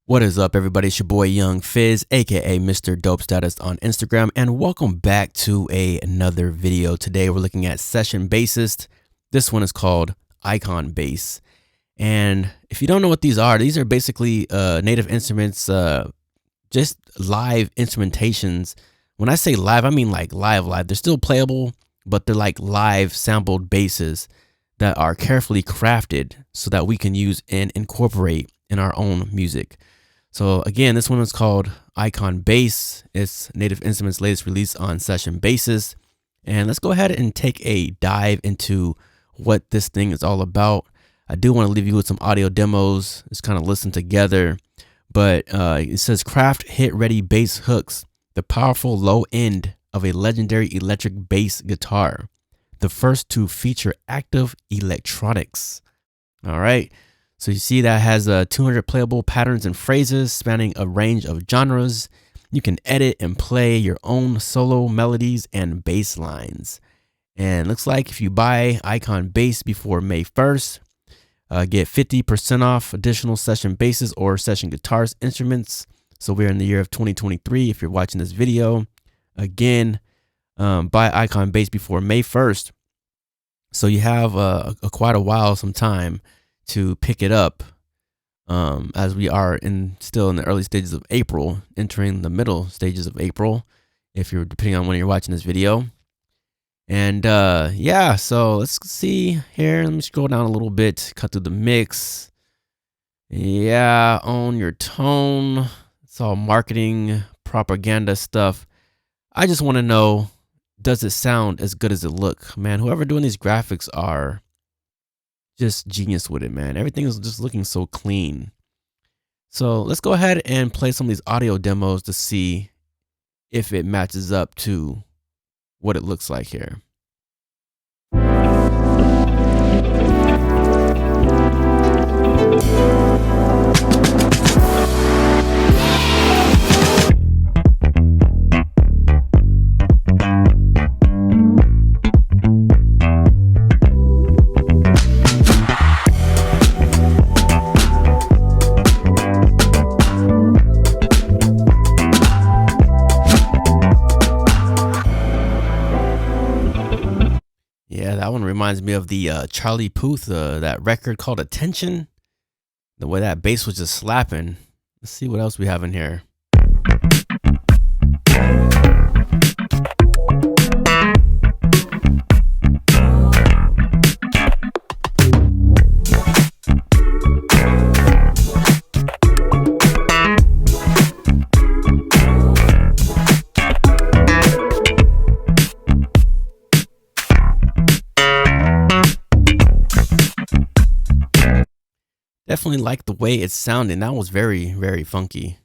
What is up, everybody? It's your boy Young Fizz, aka Mr. Dope Status on Instagram, and welcome back to another video. Today we're looking at Session Bassist. This one is called Icon Bass. And if you don't know what these are basically native instruments, just live instrumentations. When I say live, I mean like live. They're still playable, but they're like live sampled basses that are carefully crafted so that we can use and incorporate in our own music. So again, this one is called Icon Bass. It's Native Instruments' latest release on Session Bassist. And let's go ahead and take a dive into what this thing is all about. I do want to leave you with some audio demos. Just kind of listen together. But it says craft hit-ready bass hooks, the powerful low end of a legendary electric bass guitar, the first to feature active electronics. All right. So you see that has 200 playable patterns and phrases spanning a range of genres. You can edit and play your own solo melodies and bass lines. And looks like if you buy Icon Bass before May 1st, get 50% off additional session basses or session guitars instruments. So we're in the year of 2023 if you're watching this video. Again, buy Icon Bass before May 1st. So you have quite a while, some time to pick it up, as we are still in the early stages of April, entering the middle stages of April, if you're depending on when you're watching this video. And yeah, so let's see here. Let me scroll down a little bit, cut through the mix. Yeah, own your tone. It's all marketing, propaganda stuff. I just want to know, does it sound as good as it look? Man, whoever doing these graphics are just genius with it, man. Everything is just looking so clean. So let's go ahead and play some of these audio demos to see if it matches up to what it looks like here. Yeah, that one reminds me of the Charlie Puth, that record called Attention. The way that bass was just slapping. Let's see what else we have in here. Definitely like the way it's sounding. That was very, very funky.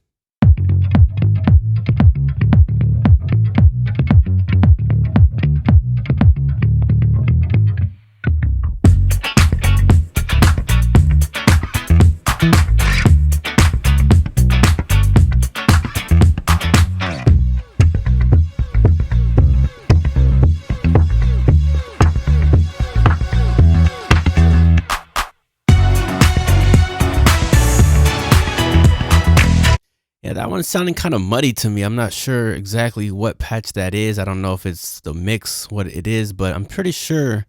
Yeah, that one's sounding kind of muddy to me. I'm not sure exactly what patch that is. I don't know if it's the mix, what it is, but I'm pretty sure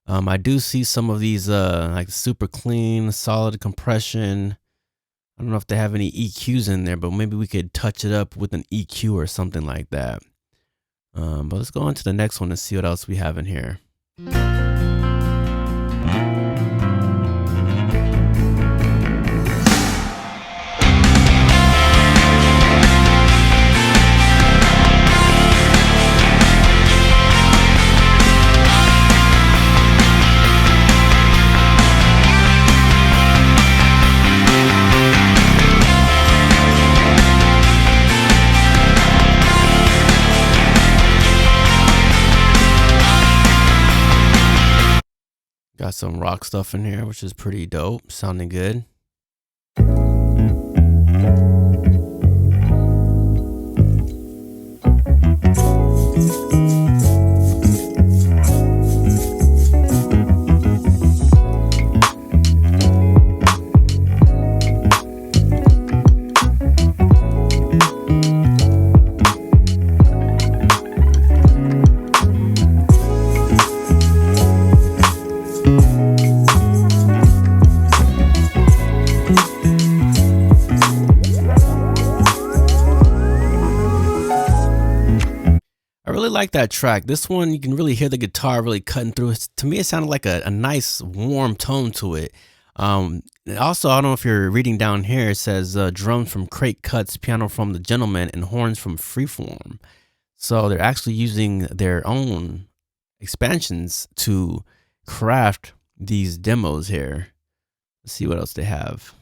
I do see some of these like super clean, solid compression. I don't know if they have any EQs in there, but maybe we could touch it up with an EQ or something like that. But let's go on to the next one and see what else we have in here. Got some rock stuff in here, which is pretty dope, sounding good. really like that track. This one, you can really hear the guitar really cutting through. To me, it sounded like a nice warm tone to it. Also, I don't know if you're reading down here, it says drums from Crate Cuts, piano from The Gentleman, and horns from Freeform. So they're actually using their own expansions to craft these demos here. Let's see what else they have.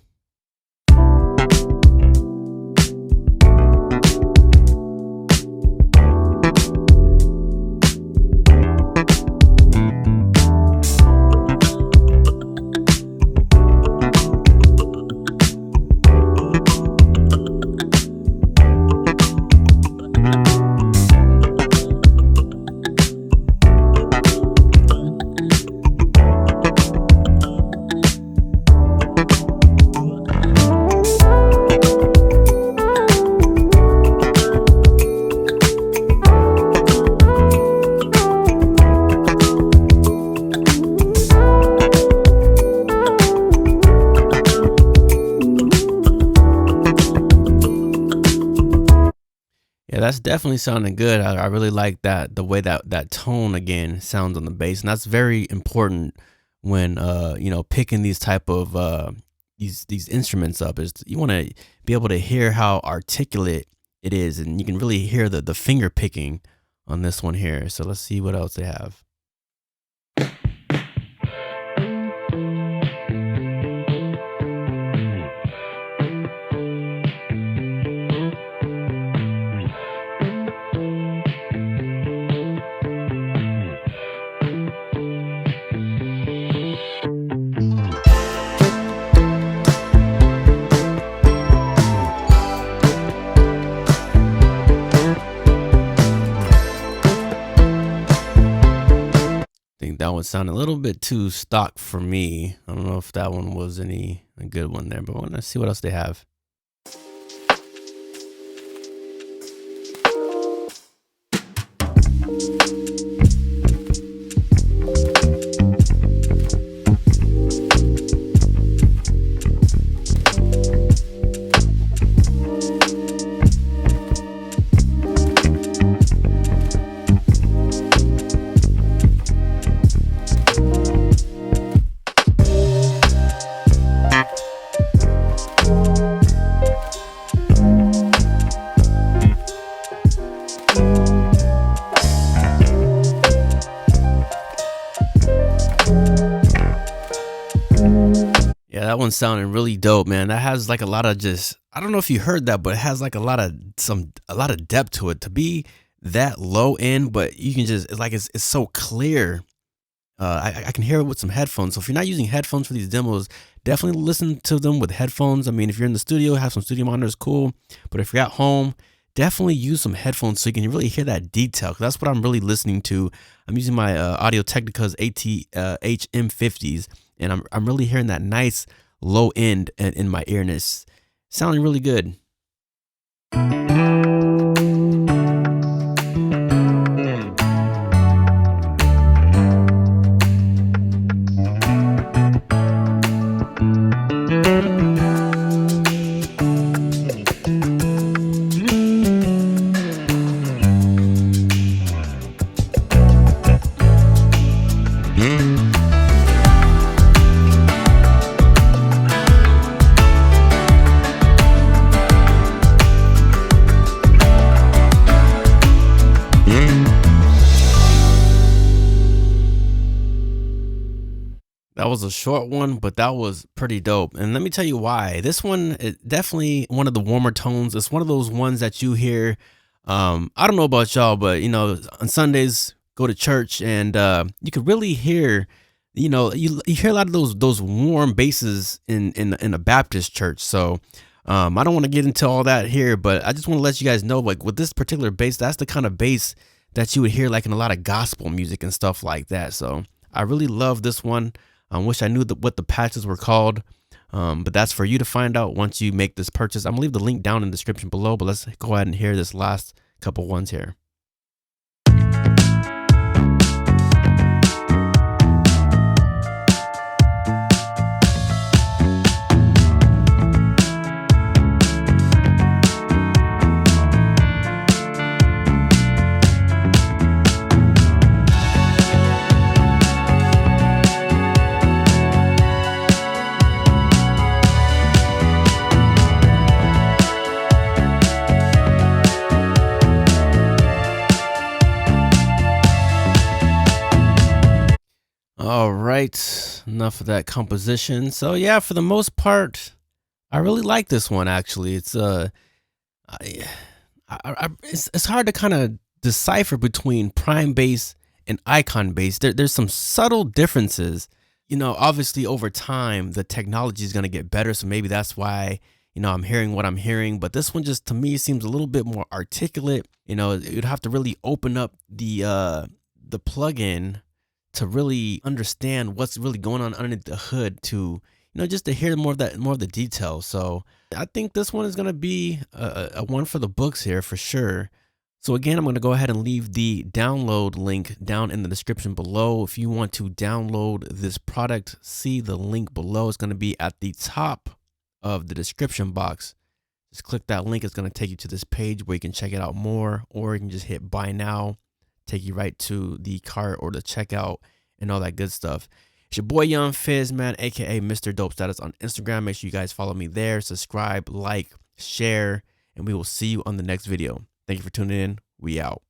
Yeah, that's definitely sounding good. I really like that, the way that tone again sounds on the bass, and that's very important when picking these type of these instruments up. Is you want to be able to hear how articulate it is, and you can really hear the finger picking on this one here. So let's see what else they have. That one sounded a little bit too stock for me. I don't know if that one was a good one there, but let's see what else they have. Yeah, that one's sounding really dope, man. That has like a lot of I don't know if you heard that, but it has like a lot of depth to it to be that low end, but you can it's so clear. I can hear it with some headphones. So if you're not using headphones for these demos, definitely listen to them with headphones. I mean, if you're in the studio, have some studio monitors, cool. But if you're at home, definitely use some headphones so you can really hear that detail. 'Cause that's what I'm really listening to. I'm using my Audio Technica's HM50s, and I'm really hearing that nice low end in my ear, and it's sounding really good. That was a short one, but that was pretty dope. And let me tell you why. This one is definitely one of the warmer tones. It's one of those ones that you hear. I don't know about y'all, but on Sundays, go to church, and you could really hear, you hear a lot of those warm basses in a Baptist church. So I don't want to get into all that here, but I just want to let you guys know, like with this particular bass, that's the kind of bass that you would hear like in a lot of gospel music and stuff like that. So I really love this one. I wish I knew what the patches were called, but that's for you to find out once you make this purchase. I'm gonna leave the link down in the description below, but let's go ahead and hear this last couple ones here. right, enough of that composition. So yeah, for the most part, I really like this one actually. I, it's hard to kind of decipher between prime bass and icon bass. There's some subtle differences. Obviously over time the technology is going to get better, so maybe that's why I'm hearing what I'm hearing. But this one just to me seems a little bit more articulate. You'd have to really open up the plugin to really understand what's really going on underneath the hood to just to hear more of the details. So I think this one is going to be a one for the books here for sure. So again, I'm going to go ahead and leave the download link down in the description below. If you want to download this product, see the link below. It's going to be at the top of the description box. Just click that link. It's going to take you to this page where you can check it out more, or you can just hit buy now, take you right to the cart or the checkout and all that good stuff. It's your boy Young Fizz, man, aka Mr. Dope Status on Instagram. Make sure you guys follow me there, subscribe, like, share, and we will see you on the next video. Thank you for tuning in. We out.